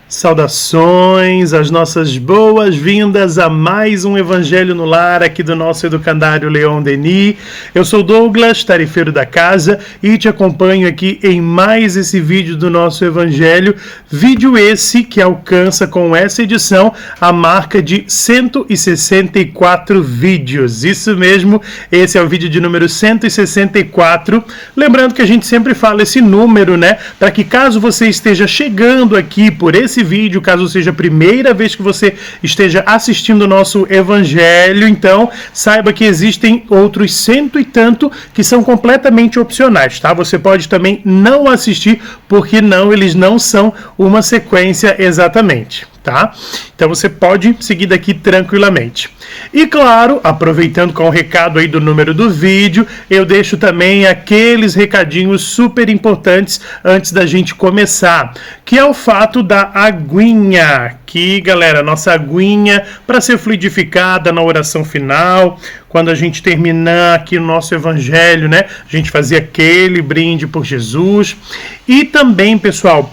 Saudações, as nossas boas-vindas a mais um Evangelho no Lar aqui do nosso educandário Leon Denis. Eu sou Douglas, tarefeiro da casa, e te acompanho aqui em mais esse vídeo do nosso Evangelho. Vídeo esse que alcança com essa edição a marca de 164 vídeos. Isso mesmo, esse é o vídeo de número 164. Lembrando que a gente sempre fala esse número, né? Para que caso você esteja chegando aqui por esse vídeo, caso seja a primeira vez que você esteja assistindo o nosso Evangelho, então saiba que existem outros cento e tanto que são completamente opcionais, tá? Você pode também não assistir, porque eles não são uma sequência exatamente, tá? Então você pode seguir daqui tranquilamente. E claro, aproveitando com o recado aí do número do vídeo, eu deixo também aqueles recadinhos super importantes antes da gente começar, que é o fato da aguinha, que galera, nossa aguinha para ser fluidificada na oração final, quando a gente terminar aqui o nosso Evangelho, né? A gente fazer aquele brinde por Jesus. E também, pessoal,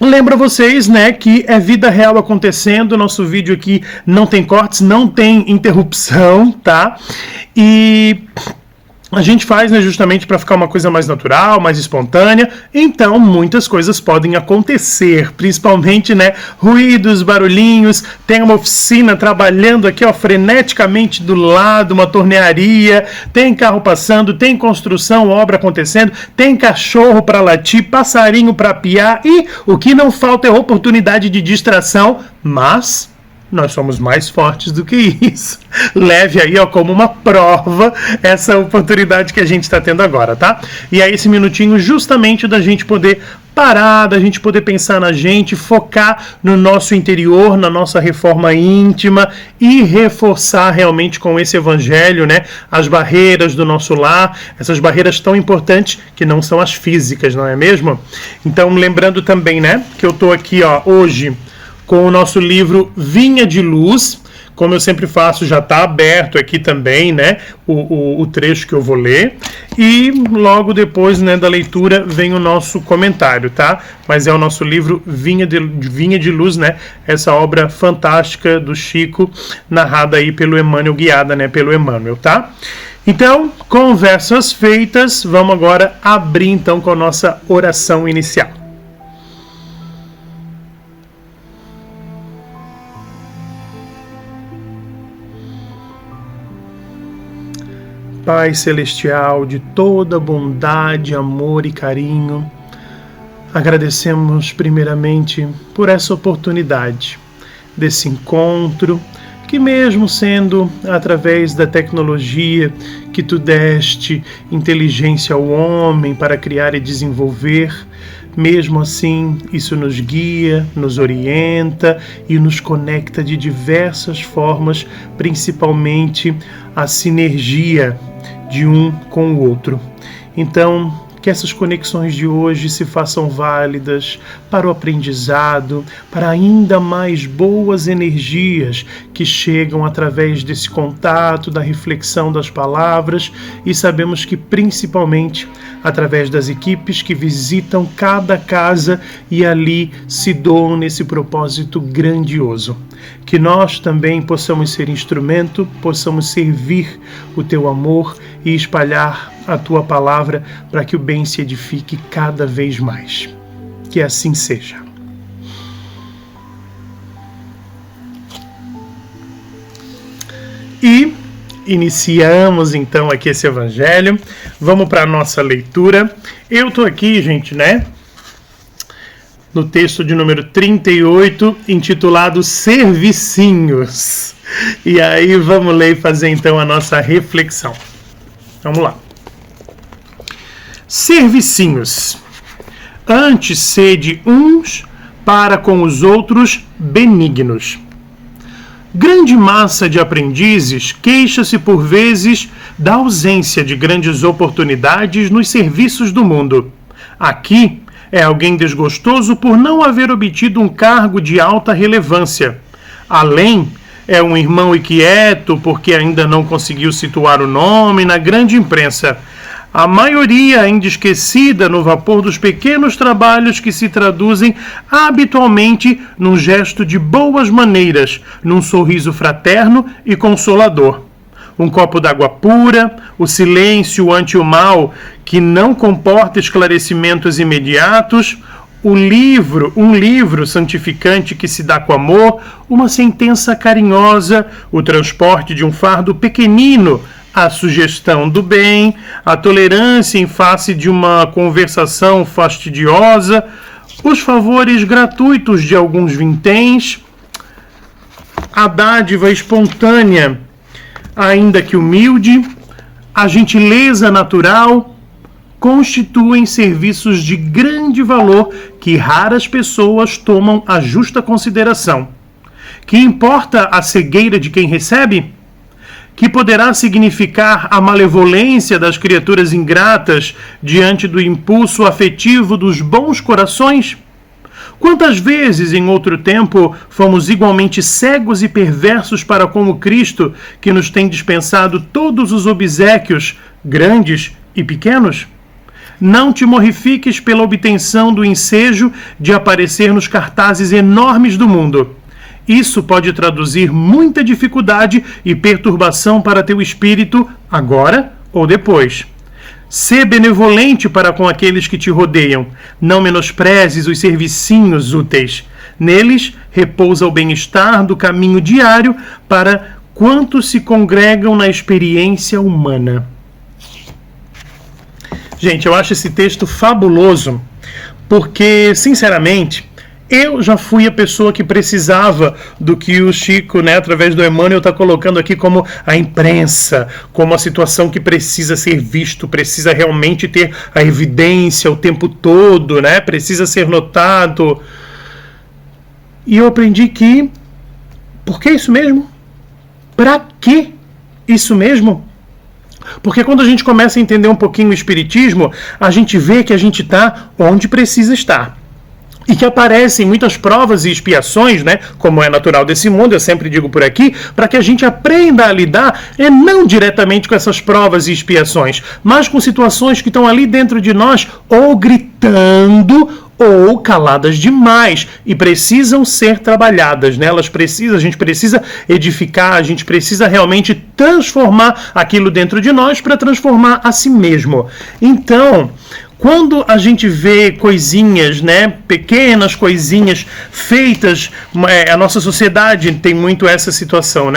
lembra vocês, né, que é vida real acontecendo. Nosso vídeo aqui não tem cortes, não tem interrupção, tá? E a gente faz, né, justamente para ficar uma coisa mais natural, mais espontânea. Então, muitas coisas podem acontecer, principalmente, né, ruídos, barulhinhos. Tem uma oficina trabalhando aqui, ó, freneticamente do lado, uma tornearia. Tem carro passando, tem construção, obra acontecendo. Tem cachorro para latir, passarinho para piar. E o que não falta é oportunidade de distração, mas nós somos mais fortes do que isso. Leve aí, ó, como uma prova essa oportunidade que a gente está tendo agora, tá? E aí esse minutinho justamente da gente poder parar, da gente poder pensar na gente, focar no nosso interior, na nossa reforma íntima e reforçar realmente com esse Evangelho, né, as barreiras do nosso lar, essas barreiras tão importantes que não são as físicas, não é mesmo? Então, lembrando também, né, que eu tô aqui, ó, hoje com o nosso livro Vinha de Luz. Como eu sempre faço, já está aberto aqui também, né, o trecho que eu vou ler. E logo depois, né, da leitura vem o nosso comentário, tá? Mas é o nosso livro Vinha de Luz, né? Essa obra fantástica do Chico, narrada aí pelo Emmanuel, guiada, né, pelo Emmanuel, tá? Então, conversas feitas, vamos agora abrir então com a nossa oração inicial. Pai Celestial, de toda bondade, amor e carinho, agradecemos primeiramente por essa oportunidade desse encontro, que mesmo sendo através da tecnologia que tu deste inteligência ao homem para criar e desenvolver, mesmo assim isso nos guia, nos orienta e nos conecta de diversas formas, principalmente a sinergia de um com o outro. Então, que essas conexões de hoje se façam válidas para o aprendizado, para ainda mais boas energias que chegam através desse contato, da reflexão das palavras, e sabemos que principalmente através das equipes que visitam cada casa e ali se doam nesse propósito grandioso. Que nós também possamos ser instrumento, possamos servir o teu amor e espalhar a tua palavra para que o bem se edifique cada vez mais. Que assim seja. E iniciamos então aqui esse Evangelho. Vamos para a nossa leitura. Eu estou aqui, gente, né, no texto de número 38, intitulado Servicinhos. E aí vamos ler e fazer então a nossa reflexão. Vamos lá. Servicinhos. Antes sede uns para com os outros benignos. Grande massa de aprendizes queixa-se por vezes da ausência de grandes oportunidades nos serviços do mundo. Aqui é alguém desgostoso por não haver obtido um cargo de alta relevância. Além, é um irmão inquieto porque ainda não conseguiu situar o nome na grande imprensa. a maioria ainda esquecida no vapor dos pequenos trabalhos que se traduzem habitualmente num gesto de boas maneiras, num sorriso fraterno e consolador. Um copo d'água pura, o silêncio ante o mal que não comporta esclarecimentos imediatos, um livro santificante que se dá com amor, uma sentença carinhosa, o transporte de um fardo pequenino, a sugestão do bem, a tolerância em face de uma conversação fastidiosa, os favores gratuitos de alguns vinténs, a dádiva espontânea, ainda que humilde, a gentileza natural, constituem serviços de grande valor que raras pessoas tomam a justa consideração. Que importa a cegueira de quem recebe? Que poderá significar a malevolência das criaturas ingratas diante do impulso afetivo dos bons corações? Quantas vezes, em outro tempo, fomos igualmente cegos e perversos para com o Cristo, que nos tem dispensado todos os obséquios, grandes e pequenos? Não te mortifiques pela obtenção do ensejo de aparecer nos cartazes enormes do mundo. Isso pode traduzir muita dificuldade e perturbação para teu espírito, agora ou depois. Sê benevolente para com aqueles que te rodeiam. Não menosprezes os servicinhos úteis. Neles repousa o bem-estar do caminho diário para quantos se congregam na experiência humana. Gente, eu acho esse texto fabuloso, porque, sinceramente, eu já fui a pessoa que precisava do que o Chico, através do Emmanuel, está colocando aqui como a imprensa, como a situação que precisa ser visto, precisa realmente ter a evidência o tempo todo, precisa ser notado. E eu aprendi que, por que isso mesmo? Para que isso mesmo? Porque quando a gente começa a entender um pouquinho o Espiritismo, a gente vê que a gente está onde precisa estar. E que aparecem muitas provas e expiações, como é natural desse mundo, eu sempre digo por aqui, para que a gente aprenda a lidar, não diretamente com essas provas e expiações, mas com situações que estão ali dentro de nós, ou gritando, ou caladas demais, e precisam ser trabalhadas, a gente precisa edificar, a gente precisa realmente transformar aquilo dentro de nós para transformar a si mesmo. Então, quando a gente vê coisinhas, pequenas coisinhas feitas, a nossa sociedade tem muito essa situação,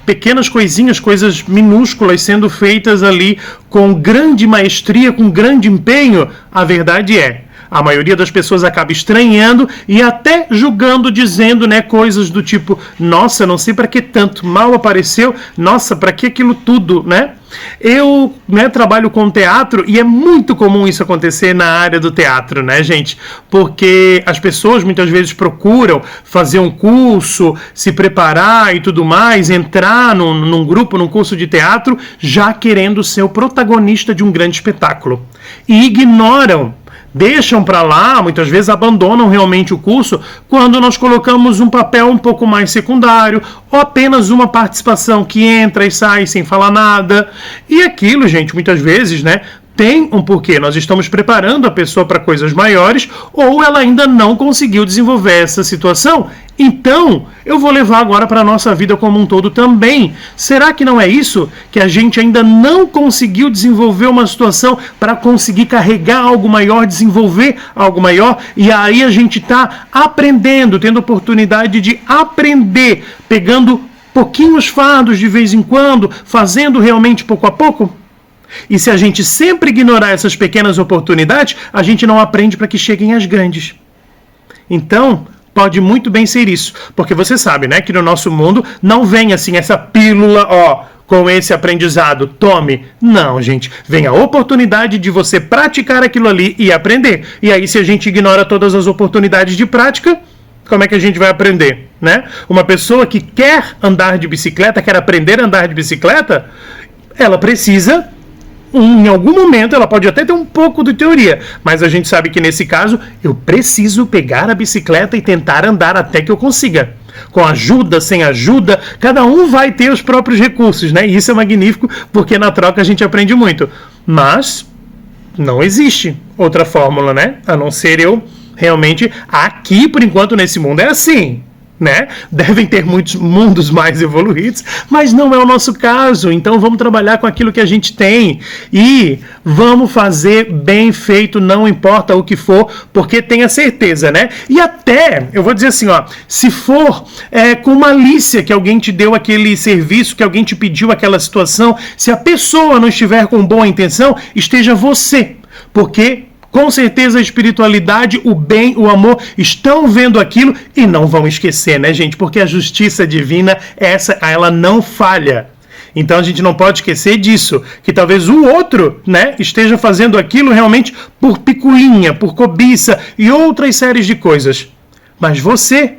pequenas coisinhas, coisas minúsculas sendo feitas ali com grande maestria, com grande empenho, a verdade a maioria das pessoas acaba estranhando e até julgando, dizendo, coisas do tipo, nossa, não sei para que tanto, mal apareceu, nossa, para que aquilo tudo, Eu, trabalho com teatro e é muito comum isso acontecer na área do teatro, gente? Porque as pessoas muitas vezes procuram fazer um curso, se preparar e tudo mais, entrar num grupo, num curso de teatro, já querendo ser o protagonista de um grande espetáculo. E ignoram, deixam para lá, muitas vezes abandonam realmente o curso quando nós colocamos um papel um pouco mais secundário ou apenas uma participação que entra e sai sem falar nada. E aquilo, gente, muitas vezes, tem um porquê. Nós estamos preparando a pessoa para coisas maiores ou ela ainda não conseguiu desenvolver essa situação. Então, eu vou levar agora para a nossa vida como um todo também. Será que não é isso? Que a gente ainda não conseguiu desenvolver uma situação para conseguir carregar algo maior, desenvolver algo maior? E aí a gente está aprendendo, tendo oportunidade de aprender, pegando pouquinhos fardos de vez em quando, fazendo realmente pouco a pouco? E se a gente sempre ignorar essas pequenas oportunidades, a gente não aprende para que cheguem as grandes. Então, pode muito bem ser isso. Porque você sabe, que no nosso mundo não vem assim essa pílula, com esse aprendizado, tome. Não, gente, vem a oportunidade de você praticar aquilo ali e aprender. E aí, se a gente ignora todas as oportunidades de prática, como é que a gente vai aprender, Uma pessoa que quer andar de bicicleta, quer aprender a andar de bicicleta, ela precisa, em algum momento, ela pode até ter um pouco de teoria, mas a gente sabe que nesse caso, eu preciso pegar a bicicleta e tentar andar até que eu consiga. Com ajuda, sem ajuda, cada um vai ter os próprios recursos, E isso é magnífico, porque na troca a gente aprende muito. Mas Não existe outra fórmula, né? A não ser eu realmente aqui, por enquanto, nesse mundo é assim, né? Devem ter muitos mundos mais evoluídos, mas não é o nosso caso. Então vamos trabalhar com aquilo que a gente tem e vamos fazer bem feito, não importa o que for, porque tenha certeza, né? E até, eu vou dizer assim, ó, se for com malícia que alguém te deu aquele serviço, que alguém te pediu aquela situação, se a pessoa não estiver com boa intenção, esteja você, porque com certeza a espiritualidade, o bem, o amor estão vendo aquilo e não vão esquecer, né, gente? Porque a justiça divina, ela não falha. Então a gente não pode esquecer disso, que talvez o outro, né, esteja fazendo aquilo realmente por picuinha, por cobiça e outras séries de coisas. Mas você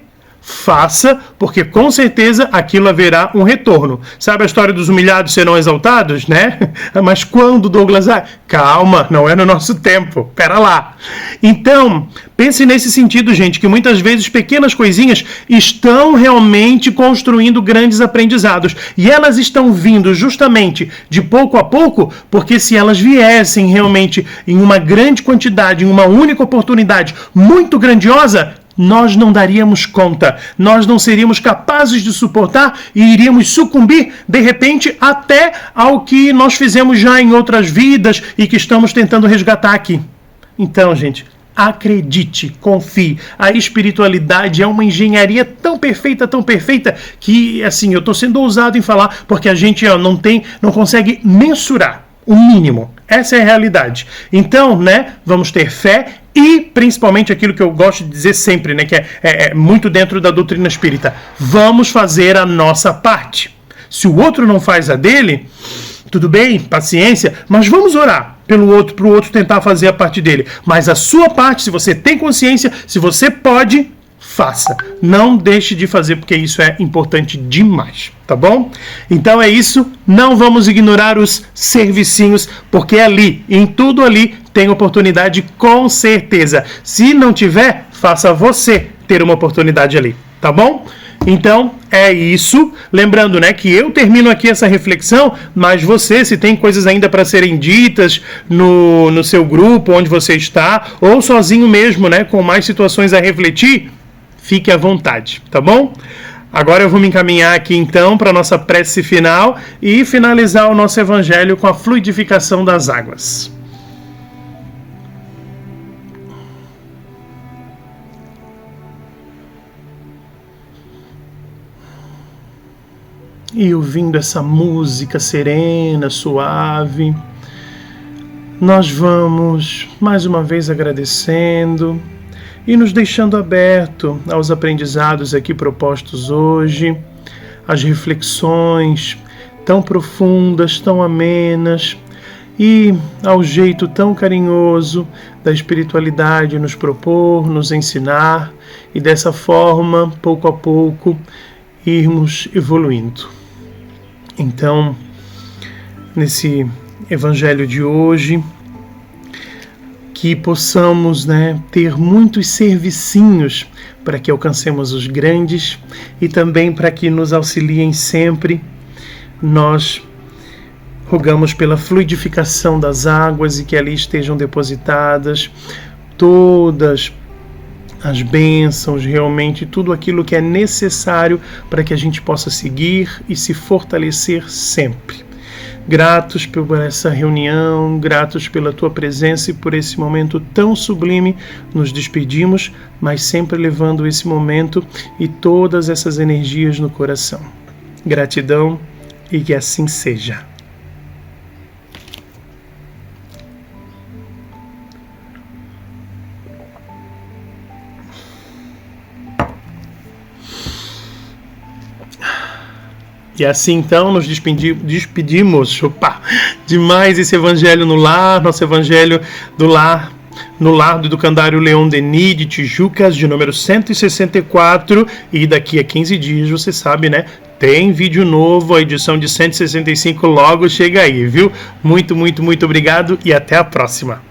faça, porque com certeza aquilo haverá um retorno. Sabe a história dos humilhados serão exaltados, né? Mas quando, Douglas? Calma, não é no nosso tempo. Pera lá. Então, pense nesse sentido, gente, que muitas vezes pequenas coisinhas estão realmente construindo grandes aprendizados. E elas estão vindo justamente de pouco a pouco, porque se elas viessem realmente em uma grande quantidade, em uma única oportunidade muito grandiosa, nós não daríamos conta, nós não seríamos capazes de suportar e iríamos sucumbir, de repente, até ao que nós fizemos já em outras vidas e que estamos tentando resgatar aqui. Então, gente, acredite, confie. A espiritualidade é uma engenharia tão perfeita, que, assim, eu estou sendo ousado em falar, porque a gente não consegue mensurar o mínimo. Essa é a realidade. Então, né, vamos ter fé e, principalmente, aquilo que eu gosto de dizer sempre, né, que é muito dentro da doutrina espírita. Vamos fazer a nossa parte. Se o outro não faz a dele, tudo bem, paciência, mas vamos orar pelo outro, para o outro tentar fazer a parte dele. Mas a sua parte, se você tem consciência, se você pode, faça. Não deixe de fazer, porque isso é importante demais, tá bom? Então é isso, não vamos ignorar os servicinhos, porque ali, em tudo ali, tem oportunidade com certeza. Se não tiver, faça você ter uma oportunidade ali, tá bom? Então, é isso. Lembrando, né, que eu termino aqui essa reflexão, mas você, se tem coisas ainda para serem ditas no seu grupo, onde você está, ou sozinho mesmo, né, com mais situações a refletir, fique à vontade, tá bom? Agora eu vou me encaminhar aqui então para a nossa prece final e finalizar o nosso evangelho com a fluidificação das águas. E ouvindo essa música serena, suave, nós vamos mais uma vez agradecendo e nos deixando aberto aos aprendizados aqui propostos hoje, às reflexões tão profundas, tão amenas e ao jeito tão carinhoso da espiritualidade nos propor, nos ensinar e dessa forma, pouco a pouco, irmos evoluindo. Então, nesse evangelho de hoje, que possamos, né, ter muitos servicinhos para que alcancemos os grandes e também para que nos auxiliem sempre. Nós rogamos pela fluidificação das águas e que ali estejam depositadas todas as bênçãos, realmente tudo aquilo que é necessário para que a gente possa seguir e se fortalecer sempre. Gratos por essa reunião, gratos pela tua presença e por esse momento tão sublime, nos despedimos, mas sempre levando esse momento e todas essas energias no coração. Gratidão e que assim seja. E assim então nos despedimos de mais esse evangelho no lar, nosso evangelho do lar, no lar do Educandário Leon Denis de Tijucas, de número 164, e daqui a 15 dias, você sabe, né? Tem vídeo novo, a edição de 165 logo chega aí, viu? Muito, muito, muito obrigado e até a próxima.